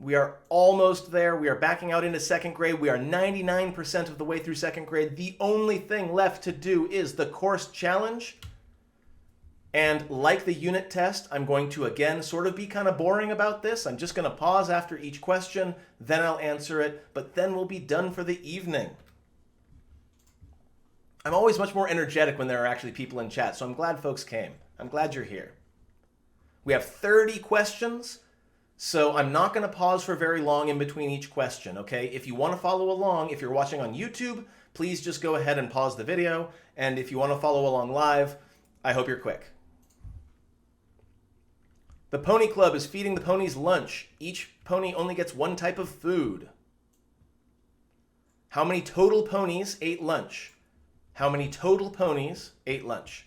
We are almost there. We are backing out into second grade. We are 99% of the way through second grade. The only thing left to do is the course challenge. And like the unit test, I'm going to, again, sort of be kind of boring about this. I'm just going to pause after each question, then I'll answer it, but then we'll be done for the evening. I'm always much more energetic when there are actually people in chat, so I'm glad folks came. I'm glad you're here. We have 30 questions, so I'm not going to pause for very long in between each question, okay? If you want to follow along, if you're watching on YouTube, please just go ahead and pause the video. And if you want to follow along live, I hope you're quick. The Pony Club is feeding the ponies lunch. Each pony only gets one type of food. How many total ponies ate lunch? How many total ponies ate lunch?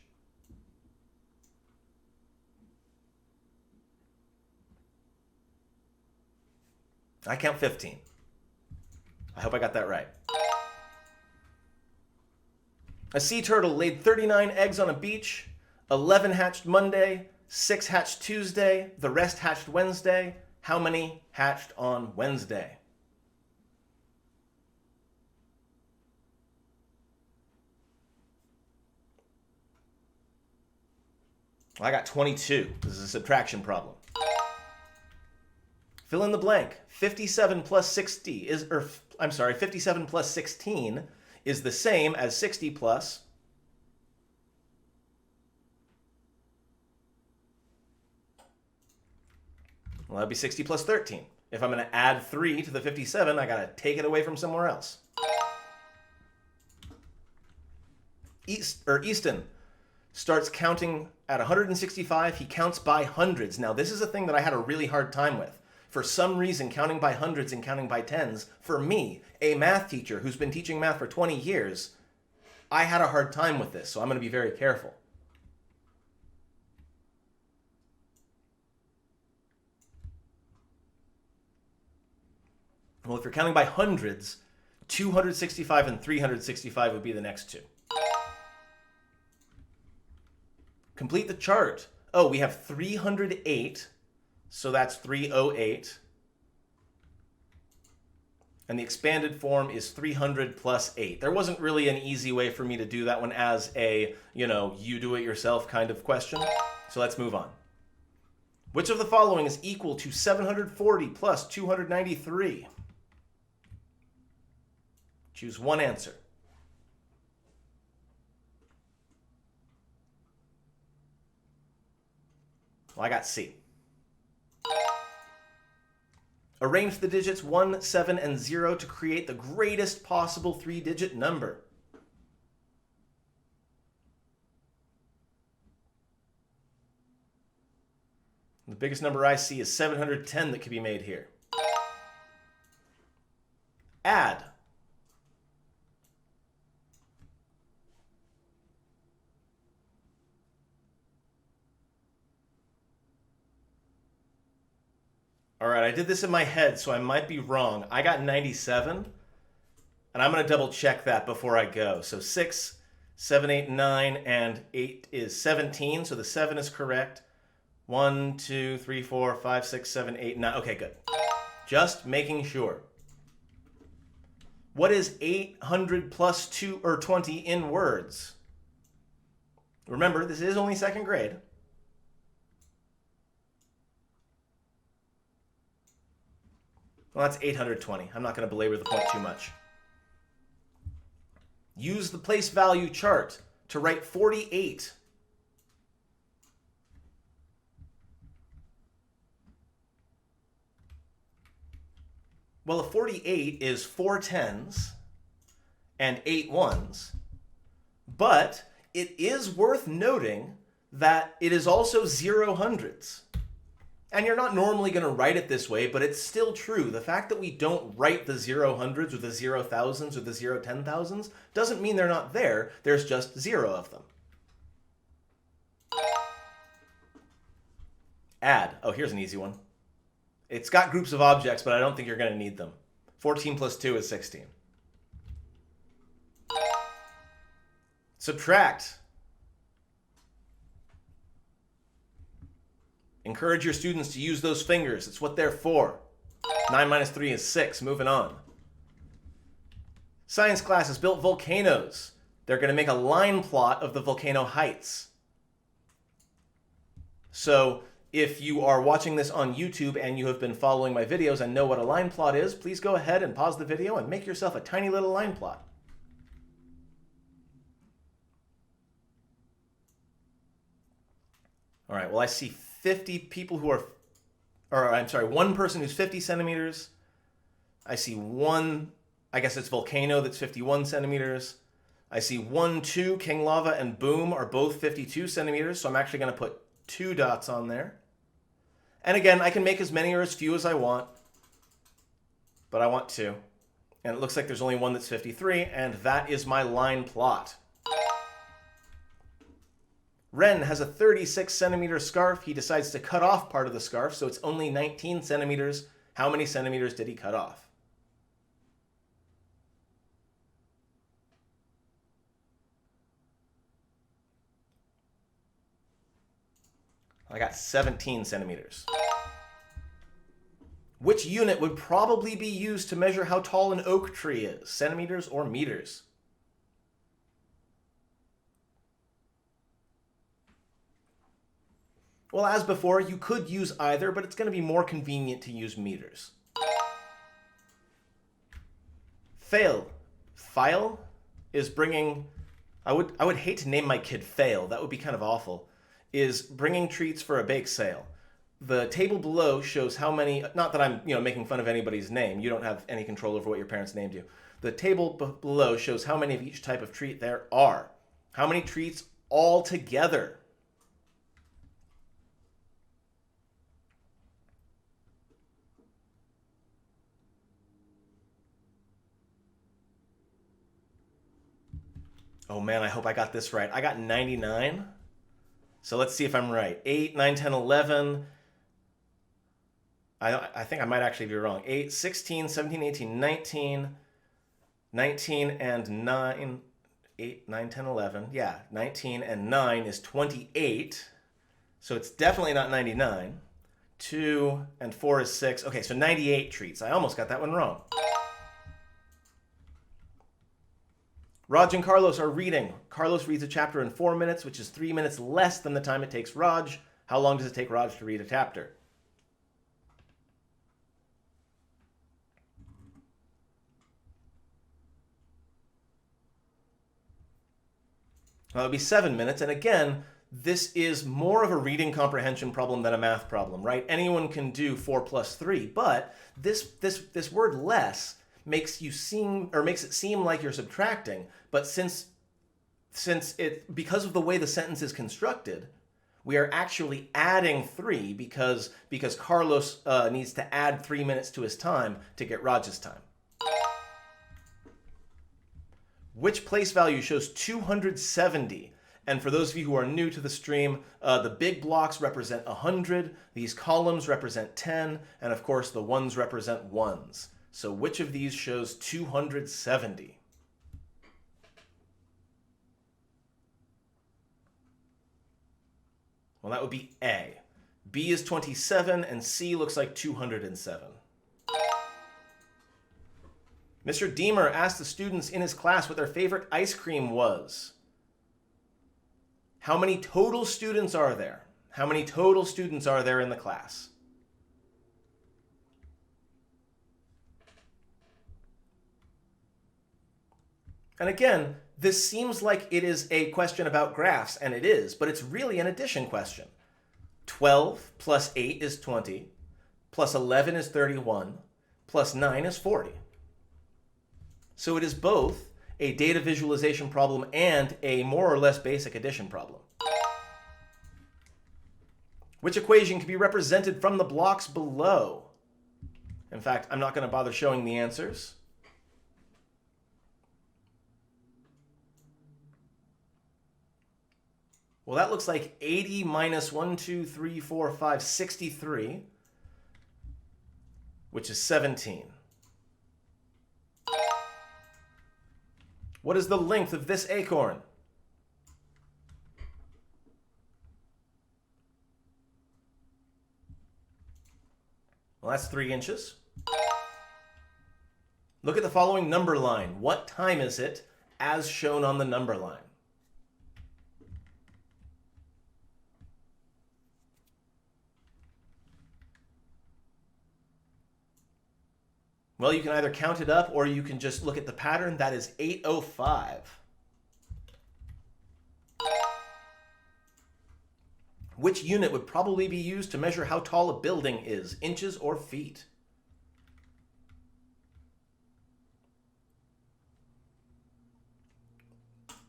I count 15. I hope I got that right. A sea turtle laid 39 eggs on a beach. 11 hatched Monday. 6 hatched Tuesday. The rest hatched Wednesday. How many hatched on Wednesday? I got 22. This is a subtraction problem. Fill in the blank. 57 plus 60 is, 57 plus 16 is the same as 60 plus. Well, that'd be 60 plus 13. If I'm going to add 3 to the 57, I got to take it away from somewhere else. Easton starts counting at 165. He counts by hundreds. Now, this is a thing that I had a really hard time with. For some reason, counting by hundreds and counting by tens, for me, a math teacher who's been teaching math for 20 years, I had a hard time with this, so I'm going to be very careful. Well, if you're counting by hundreds, 265 and 365 would be the next two. Complete the chart. Oh, we have 308, so that's 308. And the expanded form is 300 plus 8. There wasn't really an easy way for me to do that one as a, you do it yourself kind of question. So let's move on. Which of the following is equal to 740 plus 293? Choose one answer. Well, I got C. Arrange the digits 1, 7, and 0 to create the greatest possible 3-digit number. The biggest number I see is 710 that could be made here. Add. All right, I did this in my head, so I might be wrong. I got 97, and I'm going to double check that before I go. So 6, 7, 8, 9, and 8 is 17, so the 7 is correct. 1, 2, 3, 4, 5, 6, 7, 8, 9. Okay, good. Just making sure. What is 800 plus 2 or 20 in words? Remember, this is only second grade. Well, that's 820. I'm not going to belabor the point too much. Use the place value chart to write 48. Well, a 48 is 4 tens and 8 ones, but it is worth noting that it is also 0 hundreds. And you're not normally going to write it this way, but it's still true. The fact that we don't write the 0 hundreds or the 0 thousands or the 0 10,000s doesn't mean they're not there. There's just 0 of them. Add. Oh, here's an easy one. It's got groups of objects, but I don't think you're going to need them. 14 plus 2 is 16. Subtract. Encourage your students to use those fingers. It's what they're for. 9 minus 3 is 6. Moving on. Science class has built volcanoes. They're going to make a line plot of the volcano heights. So if you are watching this on YouTube and you have been following my videos and know what a line plot is, please go ahead and pause the video and make yourself a tiny little line plot. All right, well, I see 50 people who are, or I'm sorry, one person who's 50 centimeters. I see one, I guess it's volcano that's 51 centimeters. I see 1, 2, King Lava and Boom are both 52 centimeters, so I'm actually going to put 2 dots on there. And again, I can make as many or as few as I want, but I want 2. And it looks like there's only one that's 53, and that is my line plot. Ren has a 36 centimeter scarf. He decides to cut off part of the scarf, so it's only 19 centimeters. How many centimeters did he cut off? I got 17 centimeters. Which unit would probably be used to measure how tall an oak tree is? Centimeters or meters? Well, as before, you could use either, but it's going to be more convenient to use meters. Fail. File is bringing... I would hate to name my kid Fail. That would be kind of awful. Is bringing treats for a bake sale. The table below shows how many... Not that I'm making fun of anybody's name. You don't have any control over what your parents named you. The table below shows how many of each type of treat there are. How many treats all together? Oh man, I hope I got this right. I got 99. So let's see if I'm right. 8, 9, 10, 11. I think I might actually be wrong. 8, 16, 17, 18, 19. 19 and 9. 8, 9, 10, 11. Yeah, 19 and 9 is 28. So it's definitely not 99. 2 and 4 is 6. Okay, so 98 treats. I almost got that one wrong. Raj and Carlos are reading. Carlos reads a chapter in 4 minutes, which is 3 minutes less than the time it takes Raj. How long does it take Raj to read a chapter? Well, it would be 7 minutes. And again, this is more of a reading comprehension problem than a math problem, right? Anyone can do 4 plus 3, but this word less makes it seem like you're subtracting, but because of the way the sentence is constructed, we are actually adding 3 because Carlos needs to add 3 minutes to his time to get Raj's time. Which place value shows 270? And for those of you who are new to the stream, the big blocks represent 100, these columns represent 10, and of course the ones represent ones. So which of these shows 270? Well, that would be A. B is 27, and C looks like 207. Mr. Deemer asked the students in his class what their favorite ice cream was. How many total students are there? How many total students are there in the class? And again, this seems like it is a question about graphs, and it is, but it's really an addition question. 12 plus 8 is 20, plus 11 is 31, plus 9 is 40. So it is both a data visualization problem and a more or less basic addition problem. Which equation can be represented from the blocks below? In fact, I'm not going to bother showing the answers. Well, that looks like 80 minus 1, 2, 3, 4, 5, 63, which is 17. What is the length of this acorn? Well, that's 3 inches. Look at the following number line. What time is it as shown on the number line? Well, you can either count it up or you can just look at the pattern. That is 8:05. Which unit would probably be used to measure how tall a building is, inches or feet?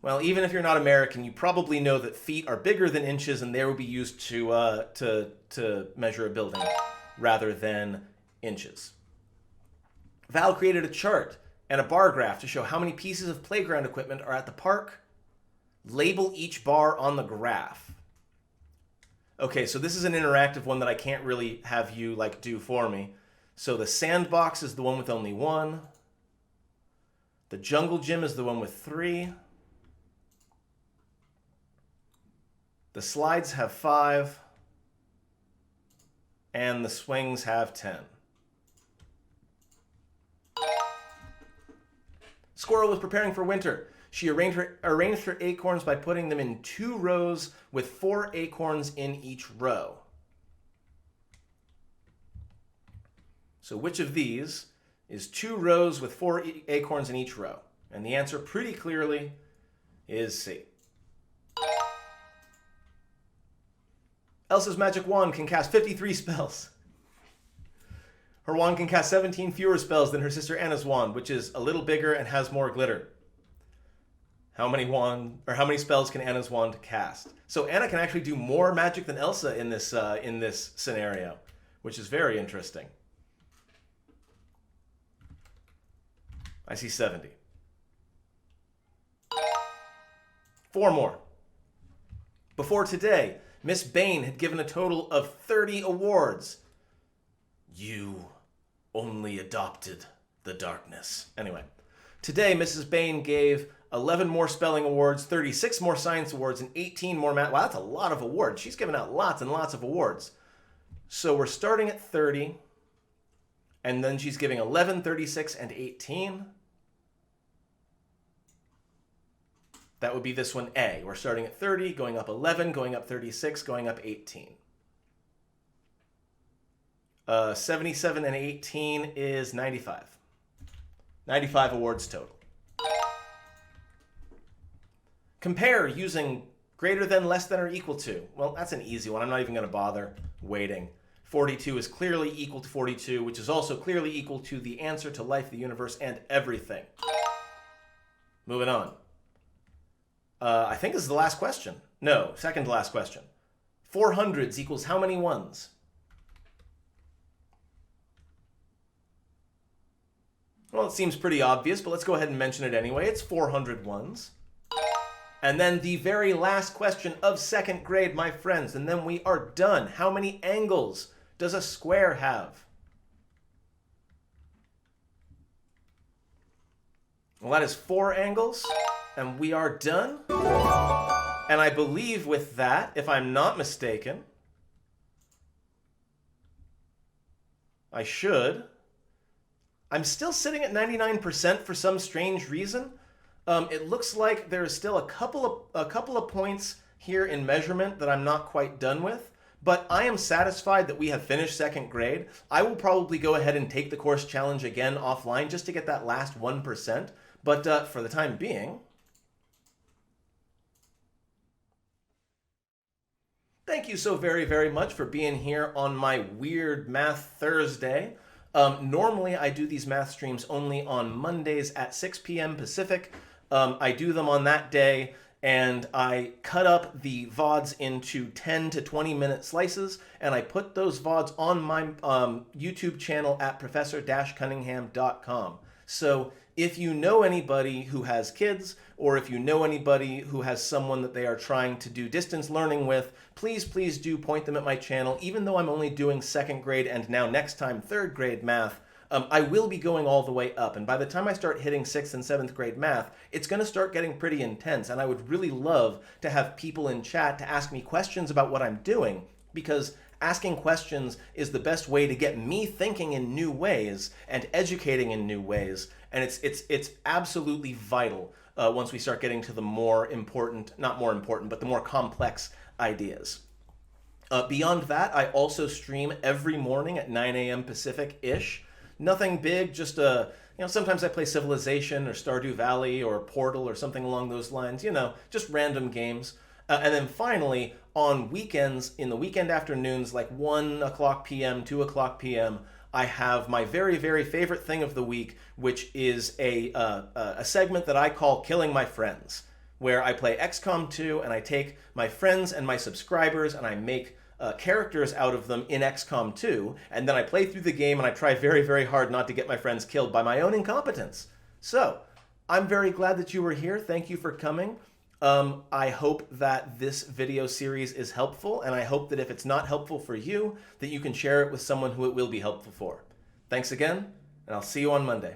Well, even if you're not American, you probably know that feet are bigger than inches, and they will be used to measure a building rather than inches. Val created a chart and a bar graph to show how many pieces of playground equipment are at the park. Label each bar on the graph. Okay, so this is an interactive one that I can't really have you do for me. So the sandbox is the one with only 1. The jungle gym is the one with 3. The slides have 5. And the swings have 10. Squirrel was preparing for winter. She arranged her acorns by putting them in 2 rows with 4 acorns in each row. So which of these is 2 rows with 4 acorns in each row? And the answer pretty clearly is C. Elsa's magic wand can cast 53 spells. Her wand can cast 17 fewer spells than her sister Anna's wand, which is a little bigger and has more glitter. How many spells can Anna's wand cast? So Anna can actually do more magic than Elsa in this scenario, which is very interesting. I see 70. 4 more. Before today, Miss Bain had given a total of 30 awards. You only adopted the darkness. Anyway, today Mrs. Bain gave 11 more spelling awards, 36 more science awards, and 18 more math. Wow, that's a lot of awards. She's given out lots and lots of awards. So we're starting at 30, and then she's giving 11, 36, and 18. That would be this one, A. We're starting at 30, going up 11, going up 36, going up 18. 77 and 18 is 95. 95 awards total. Compare using greater than, less than, or equal to. Well, that's an easy one. I'm not even going to bother waiting. 42 is clearly equal to 42, which is also clearly equal to the answer to life, the universe, and everything. Moving on. I think this is the last question. No, second to last question. 400s equals how many ones? Well, it seems pretty obvious, but let's go ahead and mention it anyway. It's 400 ones. And then the very last question of second grade, my friends, and then we are done. How many angles does a square have? Well, that is 4 angles, and we are done. And I believe with that, if I'm not mistaken, I'm still sitting at 99% for some strange reason. It looks like there is still a couple of points here in measurement that I'm not quite done with, but I am satisfied that we have finished second grade. I will probably go ahead and take the course challenge again offline just to get that last 1%, but for the time being, thank you so very, very much for being here on my weird Math Thursday. Normally, I do these math streams only on Mondays at 6 p.m. Pacific. I do them on that day, and I cut up the VODs into 10 to 20-minute slices, and I put those VODs on my YouTube channel at professor-cunningham.com. So if you know anybody who has kids, or if you know anybody who has someone that they are trying to do distance learning with, please do point them at my channel. Even though I'm only doing second grade and now next time third grade math, I will be going all the way up. And by the time I start hitting 6th and 7th grade math, it's going to start getting pretty intense. And I would really love to have people in chat to ask me questions about what I'm doing, because asking questions is the best way to get me thinking in new ways and educating in new ways. And it's absolutely vital once we start getting to the more important, not more important, but the more complex ideas. Beyond that, I also stream every morning at 9 a.m. Pacific-ish. Nothing big, just sometimes I play Civilization or Stardew Valley or Portal or something along those lines, just random games. And then finally, on weekends, in the weekend afternoons, like 1 o'clock p.m., 2 o'clock p.m., I have my very, very favorite thing of the week, which is a segment that I call Killing My Friends, where I play XCOM 2 and I take my friends and my subscribers and I make characters out of them in XCOM 2, and then I play through the game and I try very, very hard not to get my friends killed by my own incompetence. So, I'm very glad that you were here. Thank you for coming. I hope that this video series is helpful, and I hope that if it's not helpful for you, that you can share it with someone who it will be helpful for. Thanks again, and I'll see you on Monday.